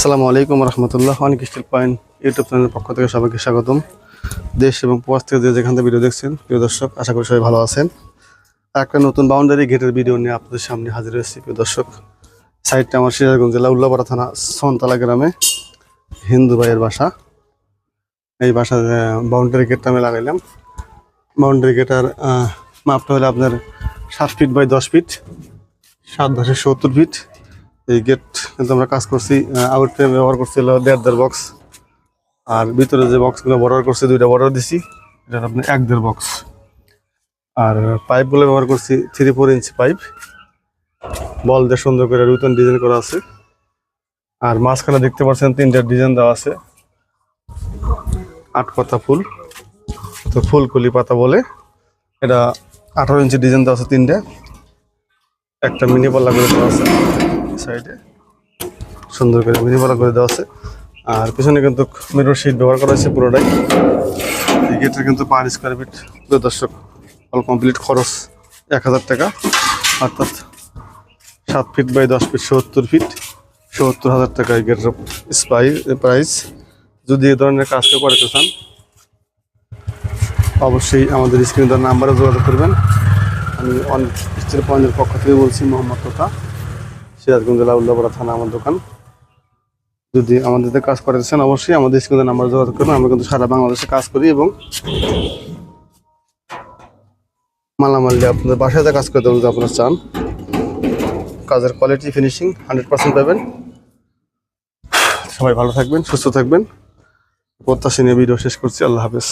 আসসালামু আলাইকুম রহমতুল্লাহ। অনেক স্টিল পয়েন্ট ইউটিউব চ্যানেলের পক্ষ থেকে সবাইকে স্বাগতম। দেশ এবং প্রবাস থেকে যেখান থেকে ভিডিও দেখছেন প্রিয় দর্শক, আশা করি সবাই ভালো আছেন। একটা নতুন বাউন্ডারি গেটের ভিডিও নিয়ে আপনাদের সামনে হাজির হয়েছি প্রিয় দর্শক। সাইডটা আমার সিরাজগঞ্জ জেলা উল্লাপাড়া থানা সনতলা গ্রামে হিন্দু ভাইয়ের বাসা। এই বাসার বাউন্ডারি গেটটা আমি লাগাইলাম। বাউন্ডারি গেটার মাপটা হলো আপনার 7 ফিট বাই 10 ফিট, 7 ধারে 70 ফিট। এই গেট কিন্তু আমরা কাজ করছি, আউট ফ্রেম ব্যবহার করছি হলো 1.5 বক্স, আর ভিতরে যে বক্সগুলো বর্ডার করছি 2টা বর্ডার দিছি, এটা আপনার 1.5 বক্স। আর পাইপগুলো ব্যবহার করছি 3-4 ইঞ্চি পাইপ, বল দিয়ে সুন্দর করে রুতন ডিজাইন করা আছে। আর মাঝখানে দেখতে পাচ্ছেন 3টা ডিজাইন দেওয়া আছে, 8 পাতা ফুল, তো ফুলকলি পাতা বলে। এটা 18 ইঞ্চি ডিজাইন দেওয়া আছে 3টা, একটা মিনি পাল্লা করে দেওয়া আছে সাইডে, সুন্দর করে মিনি পাল্লা করে দেওয়া আছে। আর পিছনে কিন্তু মিরর শিট ব্যবহার করা হয়েছে পুরোটাই। এই গেটের কিন্তু পার স্কোয়ার ফিট দর্শক অল কমপ্লিট খরচ 1000 টাকা, অর্থাৎ 7 ফিট বাই 10 ফিট 70 ফিট, 70,000 টাকা এই গেটের প্রাইস। যদি এই ধরনের কাজ কেউ করতে চান অবশ্যই আমাদের স্ক্রিনে দেওয়া নাম্বারে যোগাযোগ করবেন। আমি অনেক স্টিল পয়েন্টের পক্ষ থেকে বলছি, মোহাম্মদ তোতা, সিরাজগঞ্জ জেলা উল্লাপাড়া থানা আমার দোকান। যদি আমাদের কাজ করতে চান অবশ্যই আমাদের স্ক্রিনে নাম্বার যোগাযোগ করবেন। আমরা কিন্তু সারা বাংলাদেশে কাজ করি এবং মালামাল দিয়ে আপনাদের বাসায় কাজ করতে যদি আপনারা চান, কাজের কোয়ালিটি ফিনিশিং 100% পাবেন। সবাই ভালো থাকবেন, সুস্থ থাকবেন, প্রত্যাশা নিয়ে ভিডিও শেষ করছি। আল্লাহ হাফেজ।